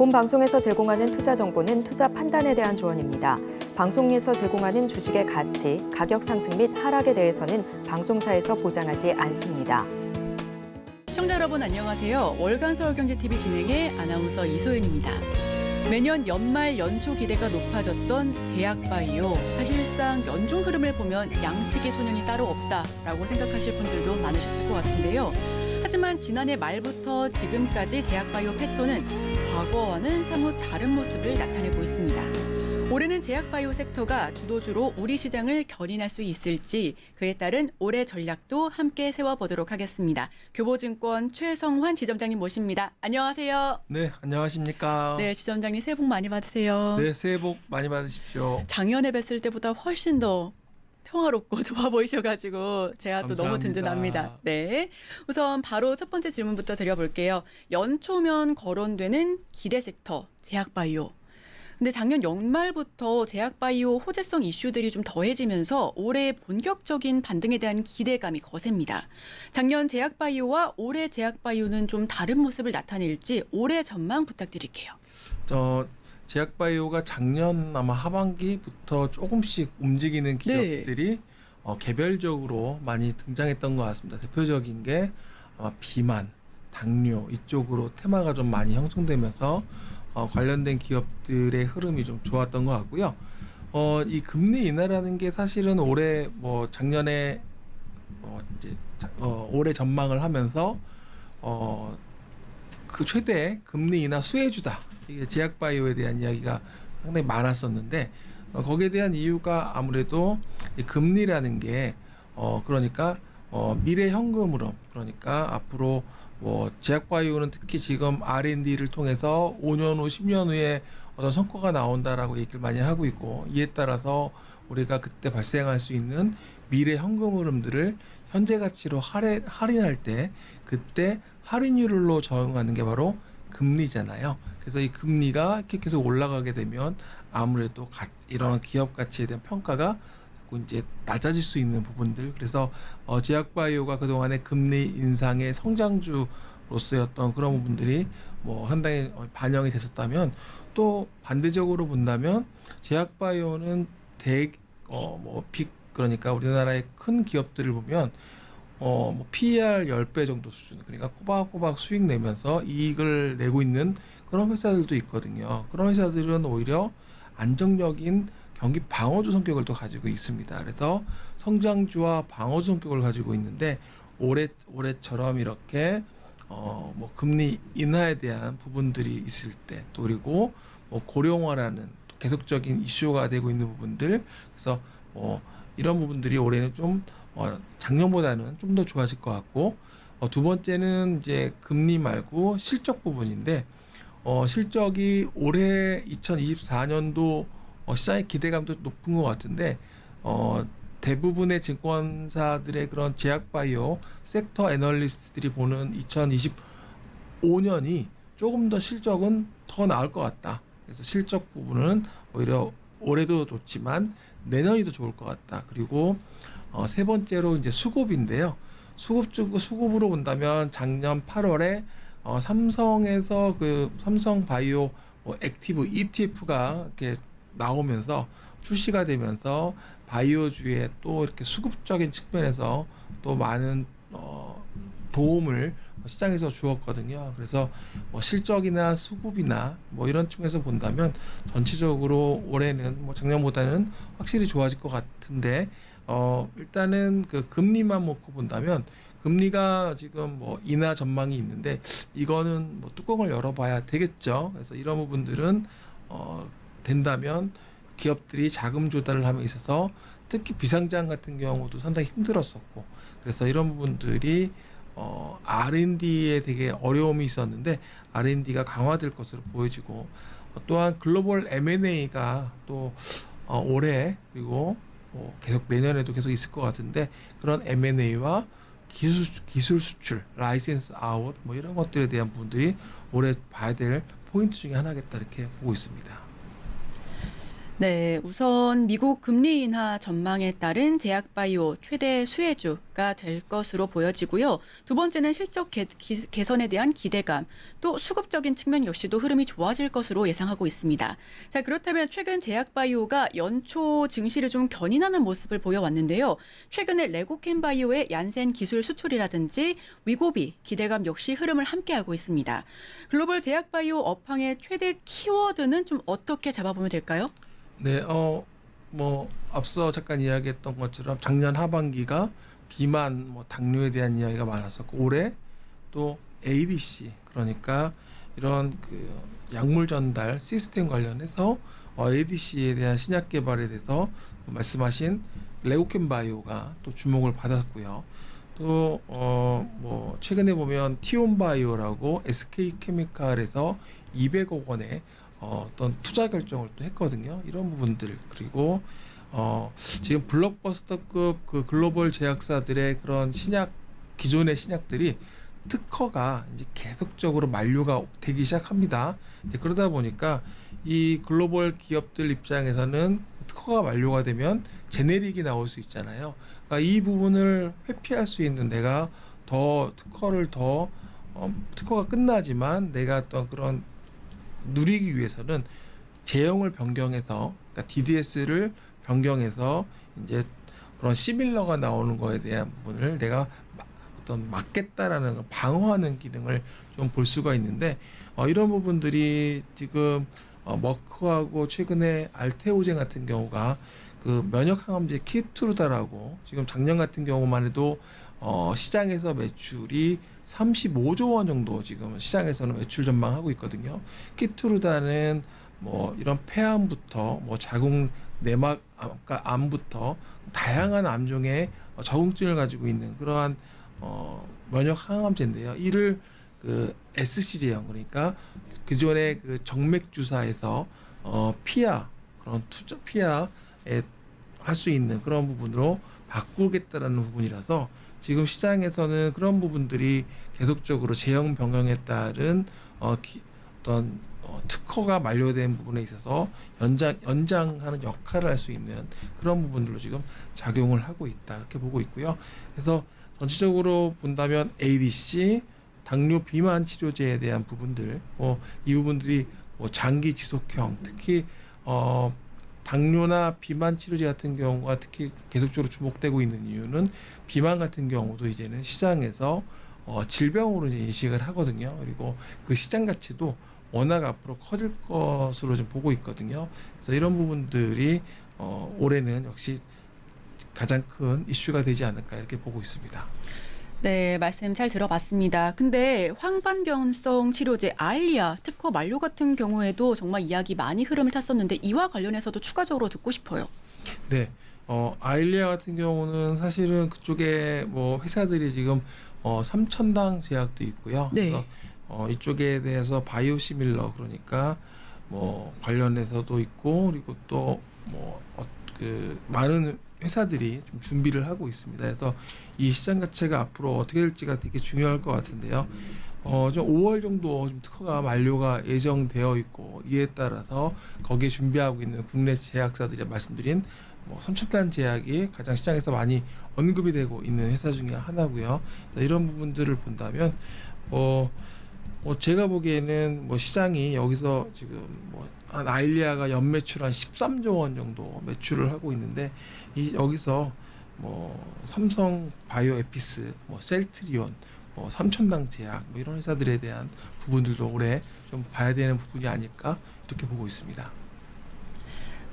본 방송에서 제공하는 투자 정보는 투자 판단에 대한 조언입니다. 방송에서 제공하는 주식의 가치, 가격 상승 및 하락에 대해서는 방송사에서 보장하지 않습니다. 시청자 여러분 안녕하세요. 월간 서울경제TV 진행의 아나운서 이소연입니다. 매년 연말 연초 기대가 높아졌던 제약바이오. 사실상 연중 흐름을 보면 양측의 소년이 따로 없다라고 생각하실 분들도 많으셨을 것 같은데요. 하지만 지난해 말부터 지금까지 제약바이오 패턴은 과거와는 사뭇 다른 모습을 나타내고 있습니다. 올해는 제약바이오 섹터가 주도주로 우리 시장을 견인할 수 있을지 그에 따른 올해 전략도 함께 세워보도록 하겠습니다. 교보증권 최성환 지점장님 모십니다. 안녕하세요. 네, 안녕하십니까. 네, 지점장님 새해 복 많이 받으세요. 네, 새해 복 많이 받으십시오. 작년에 뵀을 때보다 훨씬 더 평화롭고 좋아 보이셔가지고 제가 또 너무 감사합니다. 든든합니다. 네, 우선 바로 첫 번째 질문부터 드려볼게요. 연초면 거론되는 기대 섹터 제약바이오. 근데 작년 연말부터 제약바이오 호재성 이슈들이 좀 더해지면서 올해 본격적인 반등에 대한 기대감이 거셉니다. 작년 제약바이오와 올해 제약바이오는 좀 다른 모습을 나타낼지 올해 전망 부탁드릴게요. 제약바이오가 작년 아마 하반기부터 조금씩 움직이는 기업들이 개별적으로 많이 등장했던 것 같습니다. 대표적인 게 아마 비만, 당뇨 이쪽으로 테마가 좀 많이 형성되면서 관련된 기업들의 흐름이 좀 좋았던 것 같고요. 이 금리 인하라는 게 사실은 올해 작년에 올해 전망을 하면서 그 최대 금리 인하 수혜주다. 이게 제약바이오에 대한 이야기가 상당히 많았었는데 거기에 대한 이유가 아무래도 이 금리라는 게 그러니까 미래 현금흐름 그러니까 앞으로 제약바이오는 특히 지금 R&D를 통해서 5년 후, 10년 후에 어떤 성과가 나온다라고 얘기를 많이 하고 있고 이에 따라서 우리가 그때 발생할 수 있는 미래 현금 흐름들을 현재 가치로 할인할 때 그때 할인율로 적용하는 게 바로 금리잖아요. 그래서 이 금리가 이렇게 계속 올라가게 되면 아무래도 이런 기업 가치에 대한 평가가 이제 낮아질 수 있는 부분들. 그래서 제약바이오가 그동안의 금리 인상의 성장주로서였던 그런 부분들이 상당히 반영이 됐었다면 또 반대적으로 본다면 제약바이오는 그러니까 우리나라의 큰 기업들을 보면 PER 10배 정도 수준 그러니까 꼬박꼬박 수익 내면서 이익을 내고 있는 그런 회사들도 있거든요. 그런 회사들은 오히려 안정적인 경기 방어주 성격을 또 가지고 있습니다. 그래서 성장주와 방어주 성격을 가지고 있는데 올해처럼 이렇게 금리 인하에 대한 부분들이 있을 때 또 그리고 고령화라는 또 계속적인 이슈가 되고 있는 부분들 그래서 이런 부분들이 올해는 좀 작년보다는 좀 더 좋아질 것 같고 두 번째는 이제 금리 말고 실적 부분인데 실적이 올해 2024년도 시장의 기대감도 높은 것 같은데 대부분의 증권사들의 그런 제약바이오 섹터 애널리스트들이 보는 2025년이 조금 더 실적은 더 나을 것 같다. 그래서 실적 부분은 오히려 올해도 좋지만 내년이 더 좋을 것 같다. 그리고 세 번째로 이제 수급인데요. 수급으로 본다면 작년 8월에 삼성에서 그 삼성바이오 액티브 ETF가 이렇게 나오면서 출시가 되면서 바이오주에 또 이렇게 수급적인 측면에서 또 많은 도움을 시장에서 주었거든요. 그래서 실적이나 수급이나 이런 측면에서 본다면 전체적으로 올해는 작년보다는 확실히 좋아질 것 같은데 일단은 그 금리만 놓고 본다면 금리가 지금 인하 전망이 있는데 이거는 뚜껑을 열어봐야 되겠죠. 그래서 이런 부분들은 된다면 기업들이 자금 조달을 함에 있어서 특히 비상장 같은 경우도 상당히 힘들었었고 그래서 이런 부분들이 R&D에 되게 어려움이 있었는데 R&D가 강화될 것으로 보여지고 또한 글로벌 M&A가 또 올해 그리고 계속 내년에도 계속 있을 것 같은데 그런 M&A와 기술 수출, 라이센스 아웃 이런 것들에 대한 부분들이 올해 봐야 될 포인트 중에 하나겠다 이렇게 보고 있습니다. 네, 우선 미국 금리 인하 전망에 따른 제약바이오 최대 수혜주가 될 것으로 보여지고요. 두 번째는 실적 개선에 대한 기대감, 또 수급적인 측면 역시도 흐름이 좋아질 것으로 예상하고 있습니다. 자, 그렇다면 최근 제약바이오가 연초 증시를 좀 견인하는 모습을 보여왔는데요. 최근에 레고캠바이오의 얀센 기술 수출이라든지 위고비 기대감 역시 흐름을 함께하고 있습니다. 글로벌 제약바이오 업황의 최대 키워드는 좀 어떻게 잡아보면 될까요? 네, 앞서 잠깐 이야기했던 것처럼 작년 하반기가 비만, 당뇨에 대한 이야기가 많았었고, 올해 또 ADC, 그러니까 이런 그 약물 전달 시스템 관련해서 ADC에 대한 신약 개발에 대해서 말씀하신 레고캠바이오가 또 주목을 받았고요. 또 최근에 보면 티온바이오라고 SK케미칼에서 200억 원의 어떤 투자 결정을 또 했거든요. 이런 부분들, 그리고 지금 블록버스터급 그 글로벌 제약사들의 그런 신약, 기존의 신약들이 특허가 이제 계속적으로 만료가 되기 시작합니다. 이제 그러다 보니까 이 글로벌 기업들 입장에서는 특허가 만료가 되면 제네릭이 나올 수 있잖아요. 그러니까 이 부분을 회피할 수 있는, 내가 더 특허가 끝나지만 내가 또 그런 누리기 위해서는 제형을 변경해서, 그러니까 DDS를 변경해서 이제 그런 시밀러가 나오는 거에 대한 부분을 내가 막겠다라는 방어하는 기능을 좀 볼 수가 있는데, 이런 부분들이 지금 머크하고 최근에 알테오젠 같은 경우가 그 면역 항암제 키투르다라고, 지금 작년 같은 경우만 해도 시장에서 매출이 35조 원 정도 지금 시장에서는 매출 전망하고 있거든요. 키투르다는 이런 폐암부터 자궁 내막 암부터 다양한 암종의 적응증을 가지고 있는 그러한 면역 항암제인데요. 이를 그 SC 제형, 그러니까 기존의 그 정맥 주사에서 피하, 그런 피하에 할 수 있는 그런 부분으로 바꾸겠다라는 부분이라서 지금 시장에서는 그런 부분들이 계속적으로 제형 변경에 따른 어떤 특허가 만료된 부분에 있어서 연장하는 역할을 할 수 있는 그런 부분들로 지금 작용을 하고 있다, 이렇게 보고 있고요. 그래서 전체적으로 본다면 ADC, 당뇨 비만 치료제에 대한 부분들, 이 부분들이 장기 지속형, 특히 당뇨나 비만 치료제 같은 경우가 특히 계속적으로 주목되고 있는 이유는 비만 같은 경우도 이제는 시장에서 질병으로 이제 인식을 하거든요. 그리고 그 시장 가치도 워낙 앞으로 커질 것으로 좀 보고 있거든요. 그래서 이런 부분들이 올해는 역시 가장 큰 이슈가 되지 않을까, 이렇게 보고 있습니다. 네, 말씀 잘 들어봤습니다. 근데 황반변성 치료제 아일리아 특허 만료 같은 경우에도 정말 이야기 많이 흐름을 탔었는데 이와 관련해서도 추가적으로 듣고 싶어요. 네, 아일리아 같은 경우는 사실은 그쪽에 회사들이 지금 삼천당 제약도 있고요. 네. 그래서 이쪽에 대해서 바이오시밀러, 그러니까 관련해서도 있고, 그리고 또 많은 회사들이 좀 준비를 하고 있습니다. 그래서 이 시장 자체가 앞으로 어떻게 될지가 되게 중요할 것 같은데요. 좀 5월 정도 좀 특허가 만료가 예정되어 있고, 이에 따라서 거기에 준비하고 있는 국내 제약사들이 말씀드린 삼천단 제약이 가장 시장에서 많이 언급이 되고 있는 회사 중에 하나고요. 이런 부분들을 본다면 제가 보기에는 시장이 여기서 지금 한 아일리아가 연매출 한 13조 원 정도 매출을 하고 있는데, 여기서 삼성 바이오에피스, 셀트리온, 삼천당 제약, 이런 회사들에 대한 부분들도 올해 좀 봐야 되는 부분이 아닐까, 이렇게 보고 있습니다.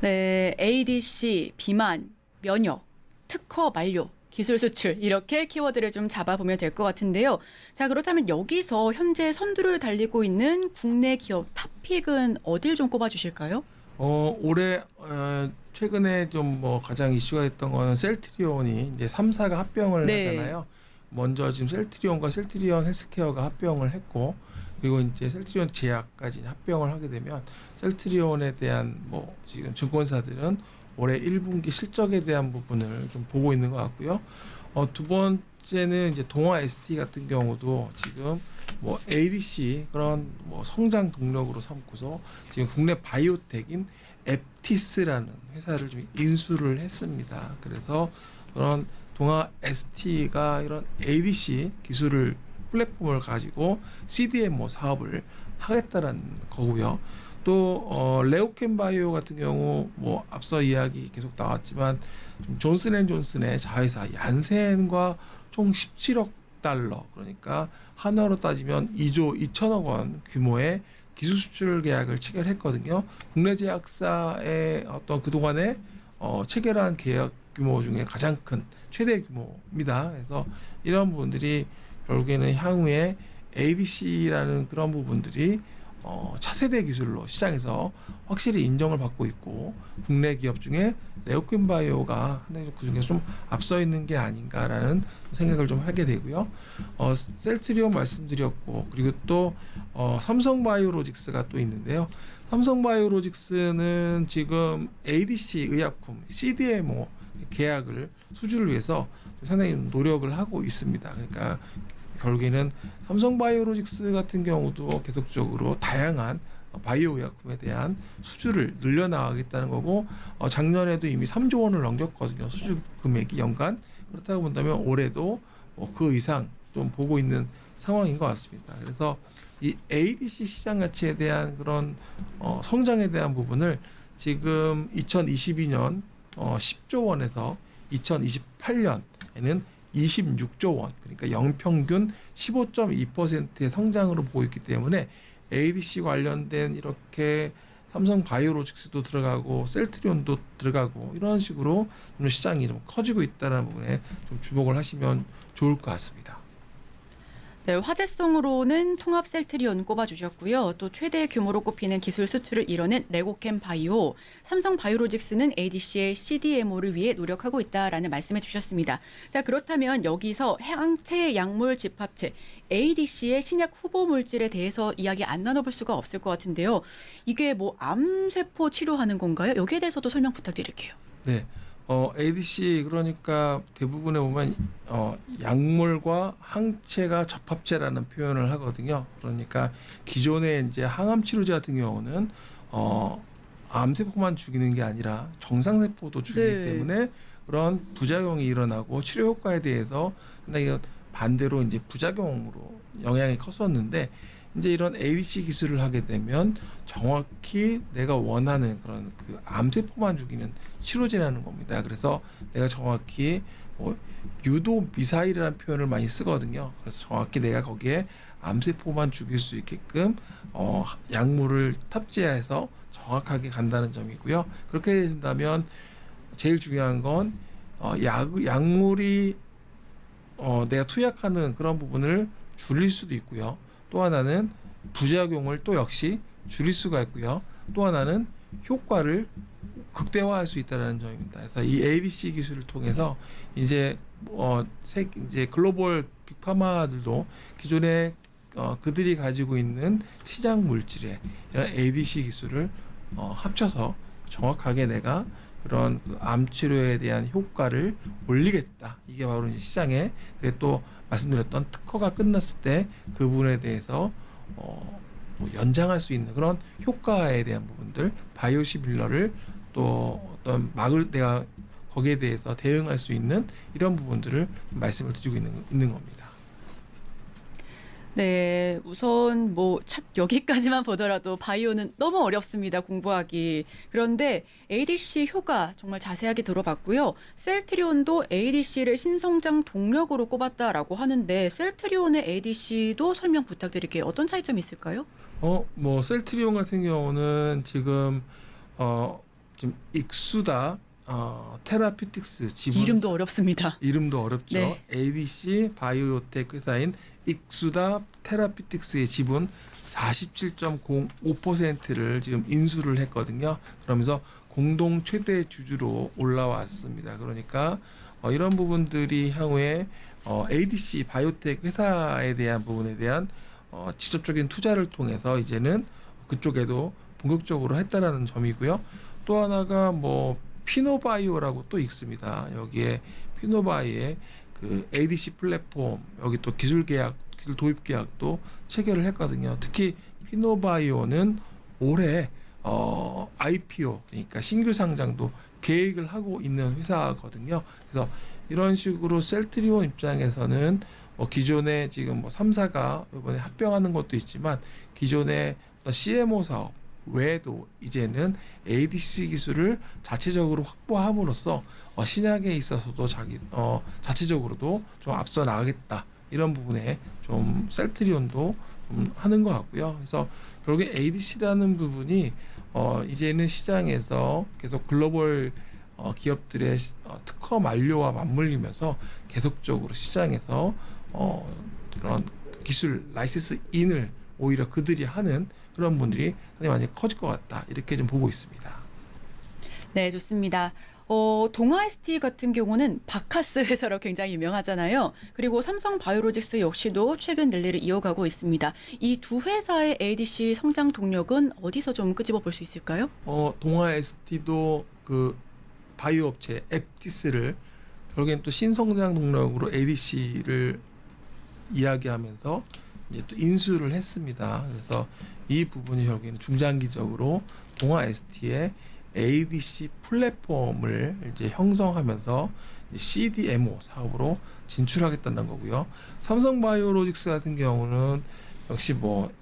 네, ADC, 비만, 면역, 특허 만료, 기술 수출, 이렇게 키워드를 좀 잡아보면 될 것 같은데요. 자, 그렇다면 여기서 현재 선두를 달리고 있는 국내 기업 탑픽은 어딜 좀 꼽아주실까요? 올해 최근에 좀 가장 이슈가 됐던 거는 셀트리온이 이제 3사가 합병을 네. 하잖아요. 먼저 지금 셀트리온과 셀트리온 헬스케어가 합병을 했고, 그리고 이제 셀트리온 제약까지 합병을 하게 되면 셀트리온에 대한 지금 증권사들은 올해 1분기 실적에 대한 부분을 좀 보고 있는 것 같고요. 두 번째는 이제 동아 ST 같은 경우도 지금 ADC 그런 성장 동력으로 삼고서 지금 국내 바이오텍인 앱티스라는 회사를 좀 인수를 했습니다. 그래서 그런 동아 ST가 이런 ADC 기술을 플랫폼을 가지고 CDMO 사업을 하겠다라는 거고요. 또 레오켄바이오 같은 경우 뭐 앞서 이야기 계속 나왔지만 존슨앤존슨의 자회사 얀센과 총 17억 달러, 그러니까 한화로 따지면 2조 2천억 원 규모의 기술 수출 계약을 체결했거든요. 국내 제약사의 어떤 그동안의 체결한 계약 규모 중에 가장 큰 최대 규모입니다. 그래서 이런 부분들이 결국에는 향후에 ADC라는 그런 부분들이 차세대 기술로 시장에서 확실히 인정을 받고 있고, 국내 기업 중에 레오켄바이오가 하나의 그 중에서 좀 앞서 있는 게 아닌가라는 생각을 좀 하게 되고요. 셀트리온 말씀드렸고, 그리고 또 삼성바이오로직스가 또 있는데요. 삼성바이오로직스는 지금 ADC 의약품 CDMO 계약을 수주를 위해서 상당히 노력을 하고 있습니다. 그러니까 결국에는 삼성바이오로직스 같은 경우도 계속적으로 다양한 바이오 의약품에 대한 수주를 늘려나가겠다는 거고, 작년에도 이미 3조 원을 넘겼거든요. 수주 금액이 연간. 그렇다고 본다면 올해도 그 이상 좀 보고 있는 상황인 것 같습니다. 그래서 이 ADC 시장 가치에 대한 그런 성장에 대한 부분을 지금 2022년 10조 원에서 2028년에는 26조 원, 그러니까 연평균 15.2%의 성장으로 보고 있기 때문에 ADC 관련된 이렇게 삼성 바이오로직스도 들어가고 셀트리온도 들어가고 이런 식으로 좀 시장이 좀 커지고 있다는 부분에 좀 주목을 하시면 좋을 것 같습니다. 네, 화제성으로는 통합 셀트리온 꼽아주셨고요. 또 최대 규모로 꼽히는 기술 수출을 이뤄낸 레고캠 바이오, 삼성 바이오로직스는 ADC의 CDMO를 위해 노력하고 있다라는 말씀해 주셨습니다. 자, 그렇다면 여기서 항체 약물 집합체 ADC의 신약 후보 물질에 대해서 이야기 안 나눠볼 수가 없을 것 같은데요. 이게 뭐 암세포 치료하는 건가요? 여기에 대해서도 설명 부탁드릴게요. 네. ADC 그러니까 대부분에 보면 약물과 항체가 접합체라는 표현을 하거든요. 그러니까 기존의 이제 항암 치료제 같은 경우는 암세포만 죽이는 게 아니라 정상세포도 죽이기 네. 때문에 그런 부작용이 일어나고 치료 효과에 대해서 상당히 반대로 이제 부작용으로 영향이 컸었는데, 이제 이런 ADC 기술을 하게 되면 정확히 내가 원하는 그런 그 암세포만 죽이는 치료제라는 겁니다. 그래서 내가 정확히 유도 미사일이라는 표현을 많이 쓰거든요. 그래서 정확히 내가 거기에 암세포만 죽일 수 있게끔 약물을 탑재해서 정확하게 간다는 점이고요. 그렇게 된다면 제일 중요한 건 약물이 내가 투약하는 그런 부분을 줄일 수도 있고요. 또 하나는 부작용을 또 역시 줄일 수가 있고요. 또 하나는 효과를 극대화할 수 있다는 점입니다. 그래서 이 ADC 기술을 통해서 이제 이제 글로벌 빅파마들도 기존에 그들이 가지고 있는 시장 물질에 이런 ADC 기술을 합쳐서 정확하게 내가 그런 암 치료에 대한 효과를 올리겠다. 이게 바로 이제 시장에, 또 말씀드렸던 특허가 끝났을 때 그 부분에 대해서 뭐 연장할 수 있는 그런 효과에 대한 부분들, 바이오시밀러를 또 어떤 내가 거기에 대해서 대응할 수 있는 이런 부분들을 말씀을 드리고 있는 겁니다. 네, 우선 뭐 참 여기까지만 보더라도 바이오는 너무 어렵습니다, 공부하기. 그런데 ADC 효과 정말 자세하게 들어봤고요. 셀트리온도 ADC를 신성장 동력으로 꼽았다라고 하는데 셀트리온의 ADC도 설명 부탁드릴게요. 어떤 차이점이 있을까요? 뭐 셀트리온 같은 경우는 지금 좀 익수다 테라피틱스 지분, 이름도 어렵습니다. 이름도 어렵죠. 네. ADC 바이오텍 회사인 익수다 테라피틱스의 지분 47.05%를 지금 인수를 했거든요. 그러면서 공동 최대 주주로 올라왔습니다. 그러니까 이런 부분들이 향후에 ADC 바이오텍 회사에 대한 부분에 대한 직접적인 투자를 통해서 이제는 그쪽에도 본격적으로 했다라는 점이고요. 또 하나가 뭐 피노바이오라고 또 있습니다. 여기에 피노바이의 그 ADC 플랫폼, 여기 또 기술 도입 계약도 체결을 했거든요. 특히 피노바이오는 올해 IPO, 그러니까 신규 상장도 계획을 하고 있는 회사거든요. 그래서 이런 식으로 셀트리온 입장에서는 기존에 지금 3사가 이번에 합병하는 것도 있지만 기존의 CMO 사업 외에도 이제는 ADC 기술을 자체적으로 확보함으로써 신약에 있어서도 자체적으로도 좀 앞서 나가겠다, 이런 부분에 좀 셀트리온도 좀 하는 것 같고요. 그래서 결국에 ADC라는 부분이 이제는 시장에서 계속 글로벌 기업들의 특허 만료와 맞물리면서 계속적으로 시장에서 그런 기술 라이센스 인을 오히려 그들이 하는 그런 분들이 상당히 많이 커질 것 같다, 이렇게 좀 보고 있습니다. 네, 좋습니다. 동아ST 같은 경우는 바카스 회사로 굉장히 유명하잖아요. 그리고 삼성바이오로직스 역시도 최근 랠리를 이어가고 있습니다. 이 두 회사의 ADC 성장 동력은 어디서 좀 끄집어 볼 수 있을까요? 동아ST도 그 바이오 업체 앱티스를 결국엔 또 신성장 동력으로 ADC를 이야기하면서 이제 또 인수를 했습니다. 그래서 이 부분이 결국에는 중장기적으로 동아ST의 ADC 플랫폼을 이제 형성하면서 CDMO 사업으로 진출하겠다는 거고요. 삼성바이오로직스 같은 경우는 역시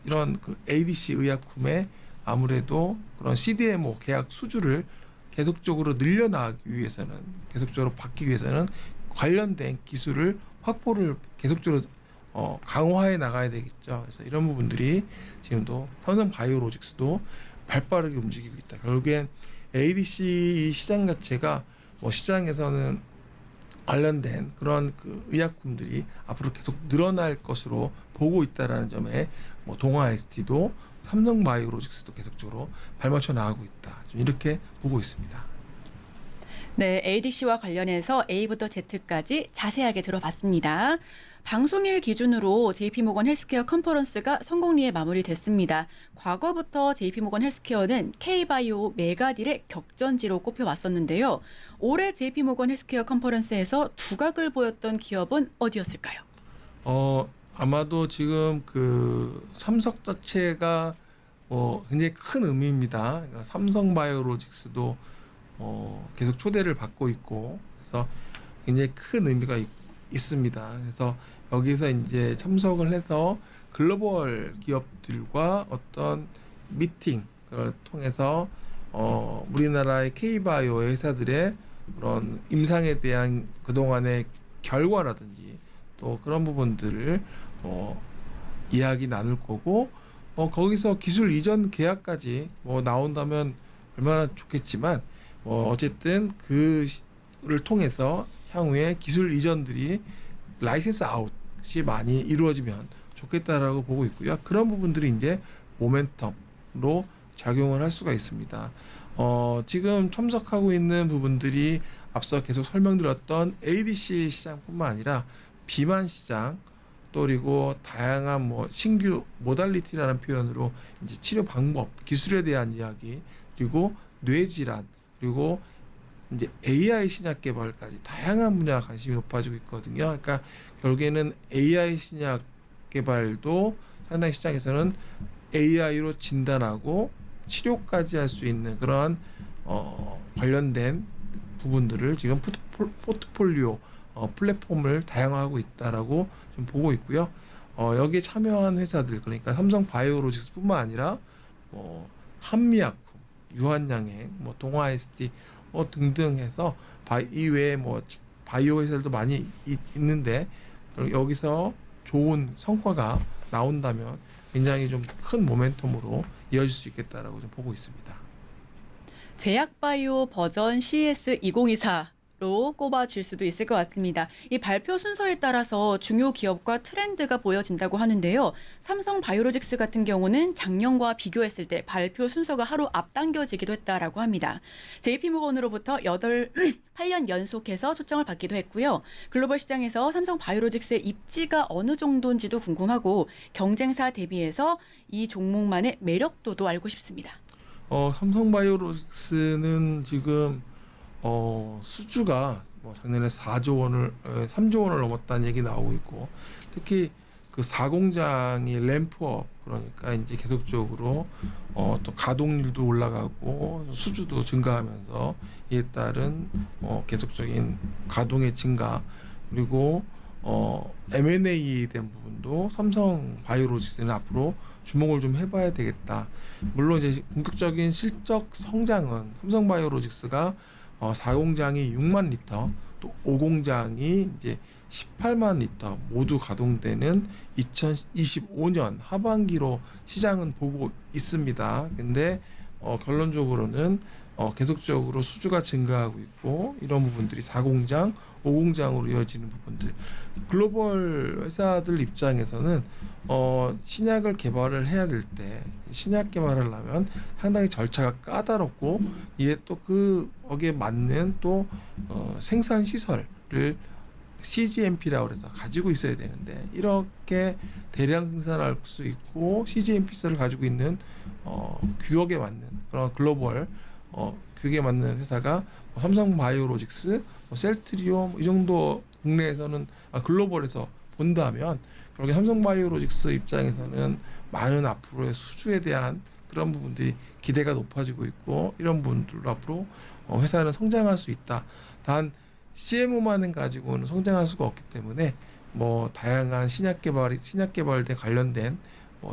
이런 그 ADC 의약품에 아무래도 그런 CDMO 계약 수주를 계속적으로 늘려나가기 위해서는, 계속적으로 받기 위해서는 관련된 기술을 확보를 계속적으로 강화해 나가야 되겠죠. 그래서 이런 부분들이 지금도 삼성바이오로직스도 발빠르게 움직이고 있다. 결국엔 ADC 시장 자체가 시장에서는 관련된 그런 그 의약품들이 앞으로 계속 늘어날 것으로 보고 있다라는 점에 동아ST도 삼성바이오로직스도 계속적으로 발맞춰 나가고 있다, 좀 이렇게 보고 있습니다. 네, ADC와 관련해서 A부터 Z까지 자세하게 들어봤습니다. 방송일 기준으로 JP모건 헬스케어 컨퍼런스가 성공리에 마무리됐습니다. 과거부터 JP모건 헬스케어는 K바이오 메가딜의 격전지로 꼽혀왔었는데요. 올해 JP모건 헬스케어 컨퍼런스에서 두각을 보였던 기업은 어디였을까요? 아마도 지금 그 삼석 자체가 굉장히 큰 의미입니다. 그러니까 삼성바이오로직스도 계속 초대를 받고 있고, 그래서 굉장히 큰 의미가 있습니다. 그래서 여기서 이제 참석을 해서 글로벌 기업들과 어떤 미팅을 통해서 우리나라의 K바이오 회사들의 그런 임상에 대한 그동안의 결과라든지 또 그런 부분들을 이야기 나눌 거고, 거기서 기술 이전 계약까지 나온다면 얼마나 좋겠지만, 어쨌든 그를 통해서 향후에 기술 이전들이 라이센스 아웃이 많이 이루어지면 좋겠다라고 보고 있고요. 그런 부분들이 이제 모멘텀으로 작용을 할 수가 있습니다. 지금 참석하고 있는 부분들이 앞서 계속 설명드렸던 ADC 시장뿐만 아니라 비만 시장, 또 그리고 다양한 신규 모달리티라는 표현으로 이제 치료 방법, 기술에 대한 이야기, 그리고 뇌질환, 그리고 이제 AI 신약 개발까지 다양한 분야가 관심이 높아지고 있거든요. 그러니까 결국에는 AI 신약 개발도 상당히 시장에서는 AI로 진단하고 치료까지 할 수 있는 그런 관련된 부분들을 지금 포트폴리오 플랫폼을 다양화하고 있다라고 좀 보고 있고요. 여기에 참여한 회사들, 그러니까 삼성바이오로직스뿐만 아니라 한미약품, 유한양행, 동아ST 등등 해서 이외에 바이오 회사들도 많이 있는데, 여기서 좋은 성과가 나온다면 굉장히 좀 큰 모멘텀으로 이어질 수 있겠다라고 좀 보고 있습니다. 제약바이오 버전 CS2024로 꼽아질 수도 있을 것 같습니다. 이 발표 순서에 따라서 중요 기업과 트렌드가 보여진다고 하는데요. 삼성바이오로직스 같은 경우는 작년과 비교했을 때 발표 순서가 하루 앞당겨지기도 했다라고 합니다. JP모건으로부터 8년 연속해서 초청을 받기도 했고요. 글로벌 시장에서 삼성바이오로직스의 입지가 어느 정도인지도 궁금하고, 경쟁사 대비해서 이 종목만의 매력도도 알고 싶습니다. 삼성바이오로직스는 지금 수주가 작년에 3조 원을 넘었다는 얘기 나오고 있고, 특히 그 사공장이 램프업, 그러니까 이제 계속적으로 또 가동률도 올라가고 수주도 증가하면서 이에 따른 계속적인 가동의 증가, 그리고 M&A에 대한 부분도 삼성 바이오로직스는 앞으로 주목을 좀 해봐야 되겠다. 물론 이제 본격적인 실적 성장은 삼성 바이오로직스가 4공장이 6만 리터, 또 5공장이 이제 18만 리터 모두 가동되는 2025년 하반기로 시장은 보고 있습니다. 근데 결론적으로는 계속적으로 수주가 증가하고 있고, 이런 부분들이 4공장, 5공장으로 이어지는 부분들, 글로벌 회사들 입장에서는 신약을 개발을 해야 될 때, 신약 개발을 하려면 상당히 절차가 까다롭고, 이에 또 거기에 맞는 또 생산 시설을 CGMP라고 해서 가지고 있어야 되는데, 이렇게 대량 생산할 수 있고 CGMP 시설을 가지고 있는 규격에 맞는 그런 글로벌 규격에 맞는 회사가 삼성 바이오로직스, 셀트리온, 이 정도 국내에서는 글로벌에서 본다면, 그렇게 삼성 바이오로직스 입장에서는 많은 앞으로의 수주에 대한 그런 부분들이 기대가 높아지고 있고, 이런 부분들로 앞으로 회사는 성장할 수 있다. 단 CMO만은 가지고는 성장할 수가 없기 때문에 다양한 신약 개발에 관련된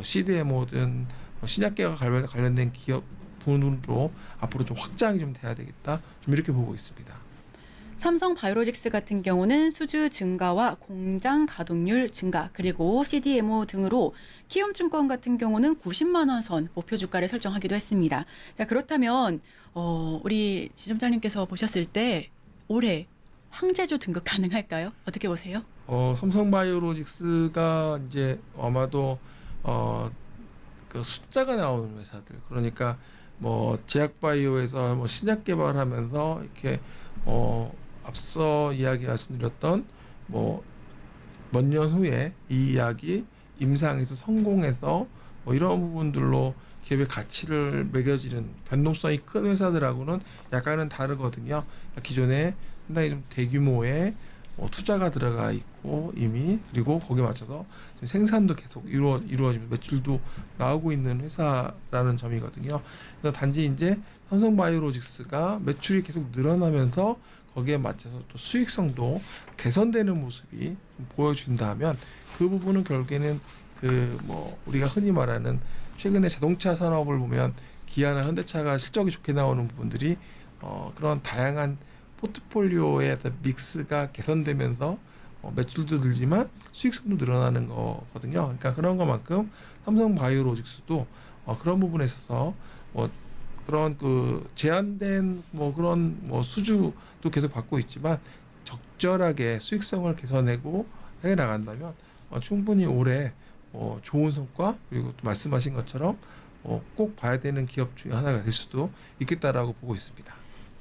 CDMO든 신약 개발 관련된 기업 부분으로 앞으로 좀 확장이 좀 돼야 되겠다. 좀 이렇게 보고 있습니다. 삼성 바이오로직스 같은 경우는 수주 증가와 공장 가동률 증가, 그리고 CDMO 등으로 키움증권 같은 경우는 90만 원 선 목표 주가를 설정하기도 했습니다. 자, 그렇다면 우리 지점장님께서 보셨을 때 올해 황제주 등극 가능할까요? 어떻게 보세요? 삼성 바이오로직스가 이제 아마도 그 숫자가 나오는 회사들, 그러니까 제약 바이오에서 신약 개발하면서 이렇게 앞서 이야기 말씀드렸던 몇 년 후에 이 이야기 임상에서 성공해서 이런 부분들로 기업의 가치를 매겨지는 변동성이 큰 회사들하고는 약간은 다르거든요. 기존에 상당히 좀 대규모의 투자가 들어가 있고 이미, 그리고 거기에 맞춰서 생산도 계속 이루어지면 매출도 나오고 있는 회사라는 점이거든요. 그래서 단지 이제 삼성 바이오로직스가 매출이 계속 늘어나면서 거기에 맞춰서 또 수익성도 개선되는 모습이 좀 보여준다면, 그 부분은 결국에는 우리가 흔히 말하는 최근에 자동차 산업을 보면 기아나 현대차가 실적이 좋게 나오는 부분들이 그런 다양한 포트폴리오의 어떤 믹스가 개선되면서 매출도 늘지만 수익성도 늘어나는 거거든요. 그러니까 그런 것만큼 삼성 바이오로직스도 그런 부분에 있어서 그런 제한된 그런 수주도 계속 받고 있지만 적절하게 수익성을 개선하고 해 나간다면 충분히 올해 좋은 성과, 그리고 또 말씀하신 것처럼 꼭 봐야 되는 기업 중에 하나가 될 수도 있겠다라고 보고 있습니다.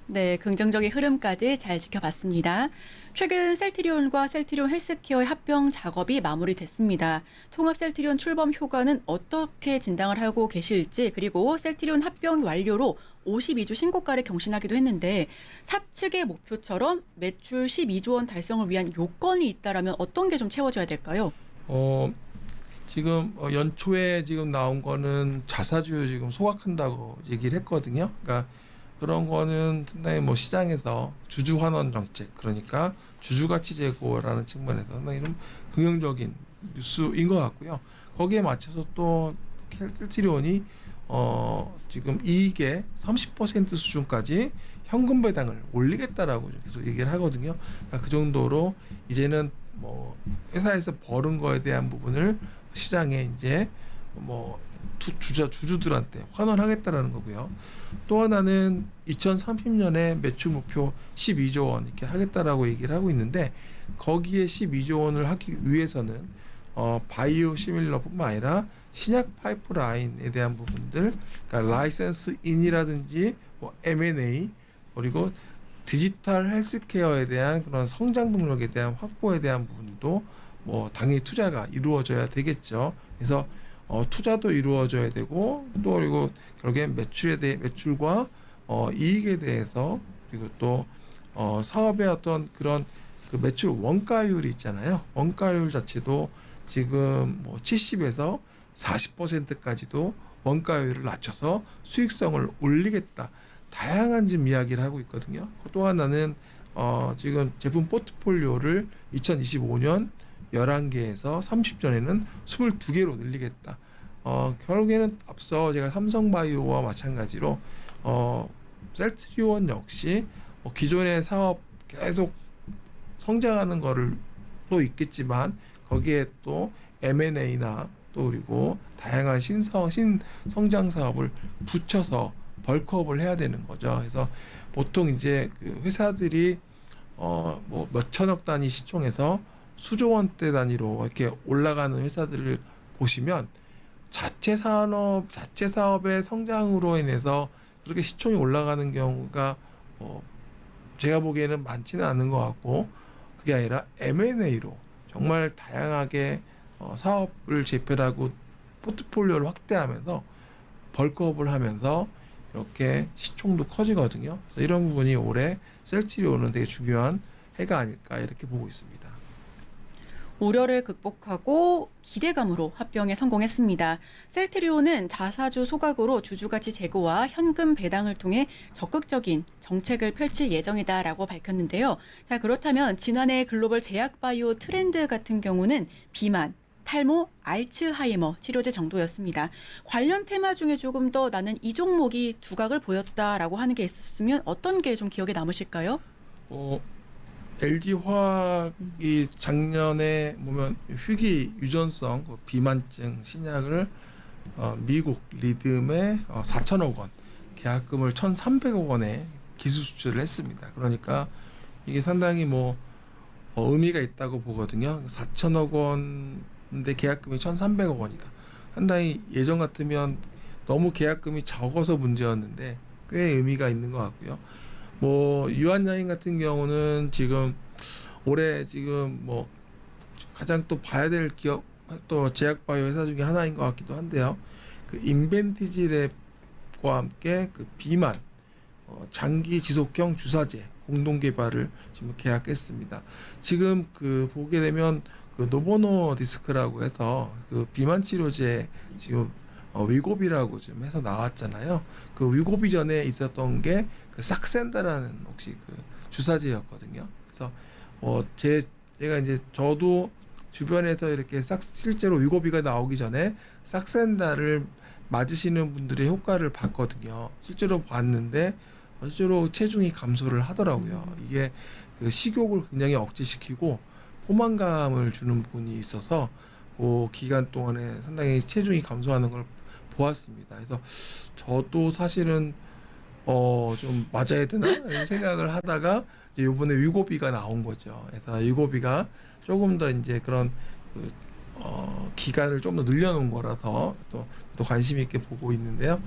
네, 긍정적인 흐름까지 잘 지켜봤습니다. 최근 셀트리온과 셀트리온 헬스케어의 합병 작업이 마무리됐습니다. 통합 셀트리온 출범 효과는 어떻게 진단을 하고 계실지, 그리고 셀트리온 합병 완료로 52주 신고가를 경신하기도 했는데, 사측의 목표처럼 매출 12조 원 달성을 위한 요건이 있다라면 어떤 게 좀 채워져야 될까요? 지금 연초에 지금 나온 거는 자사주 지금 소각한다고 얘기를 했거든요. 그러니까 그런 거는 상당히 시장에서 주주 환원 정책, 그러니까 주주 가치 제고라는 측면에서 상당히 좀 긍정적인 뉴스인 것 같고요. 거기에 맞춰서 또 셀트리온이 지금 이익의 30% 수준까지 현금 배당을 올리겠다라고 계속 얘기를 하거든요. 그러니까 그 정도로 이제는 회사에서 벌은 거에 대한 부분을 시장에 이제 주주들한테 환원하겠다라는 거고요. 또 하나는 2030년에 매출 목표 12조 원 이렇게 하겠다라고 얘기를 하고 있는데, 거기에 12조 원을 하기 위해서는 바이오 시밀러뿐만 아니라 신약 파이프라인에 대한 부분들, 그러니까 라이센스 인이라든지 M&A, 그리고 디지털 헬스케어에 대한 그런 성장 동력에 대한 확보에 대한 부분도 당연히 투자가 이루어져야 되겠죠. 그래서 투자도 이루어져야 되고, 또 그리고 결국에 매출과 이익에 대해서, 그리고 또 사업의 어떤 그런 매출 원가율이 있잖아요. 원가율 자체도 지금 뭐 70에서 40%까지도 원가율을 낮춰서 수익성을 올리겠다. 다양한 지금 이야기를 하고 있거든요. 또 하나는 지금 제품 포트폴리오를 2025년 11개에서 30년에는 22개로 늘리겠다. 결국에는 앞서 제가 삼성바이오와 마찬가지로 셀트리온 역시 기존의 사업 계속 성장하는 거를 또 있겠지만 거기에 또 M&A나 또 그리고 다양한 신성장 사업을 붙여서 벌크업을 해야 되는 거죠. 그래서 보통 이제 그 회사들이 뭐 몇천억 단위 시총에서 수조 원대 단위로 이렇게 올라가는 회사들을 보시면 자체 사업의 성장으로 인해서 그렇게 시총이 올라가는 경우가 제가 보기에는 많지는 않은 것 같고, 그게 아니라 M&A로 정말 다양하게 사업을 재편하고 포트폴리오를 확대하면서 벌크업을 하면서 이렇게 시총도 커지거든요. 그래서 이런 부분이 올해 셀트리온은 되게 중요한 해가 아닐까 이렇게 보고 있습니다. 우려를 극복하고 기대감으로 합병에 성공했습니다. 셀트리온은 자사주 소각으로 주주가치 제고와 현금 배당을 통해 적극적인 정책을 펼칠 예정이다라고 밝혔는데요. 자, 그렇다면 지난해 글로벌 제약바이오 트렌드 같은 경우는 비만, 탈모, 알츠하이머 치료제 정도였습니다. 관련 테마 중에 조금 더 나는 이 종목이 두각을 보였다라고 하는 게 있었으면 어떤 게 좀 기억에 남으실까요? LG화학이 작년에 보면 희귀 유전성 비만증 신약을 미국 리듬에 4천억 원 계약금을 1,300억 원에 기술 수출을 했습니다. 그러니까 이게 상당히 의미가 있다고 보거든요. 4천억 원인데 계약금이 1,300억 원이다. 상당히 예전 같으면 너무 계약금이 적어서 문제였는데 꽤 의미가 있는 것 같고요. 유한양행 같은 경우는 지금 올해 지금 가장 또 봐야 될 기업 또 제약바이오 회사 중에 하나인 것 같기도 한데요. 그 인벤티지랩과 함께 그 비만 장기 지속형 주사제 공동 개발을 지금 계약했습니다. 지금 보게 되면 노보노디스크라고 해서 그 비만 치료제 지금 위고비라고 좀 해서 나왔잖아요. 그 위고비 전에 있었던 게 그 삭센다라는 혹시 그 주사제였거든요. 그래서 제가 이제 저도 주변에서 이렇게 실제로 위고비가 나오기 전에 삭센다를 맞으시는 분들의 효과를 봤거든요. 실제로 봤는데 실제로 체중이 감소를 하더라고요. 이게 그 식욕을 굉장히 억제시키고 포만감을 주는 부분이 있어서 그 기간 동안에 상당히 체중이 감소하는 걸 보았습니다. 그래서 저도 사실은 좀 맞아야 되나 이런 생각을 하다가 이제 이번에 위고비가 나온 거죠. 그래서 위고비가 조금 더 이제 그런 기간을 좀 더 늘려놓은 거라서 또 관심 있게 보고 있는데요.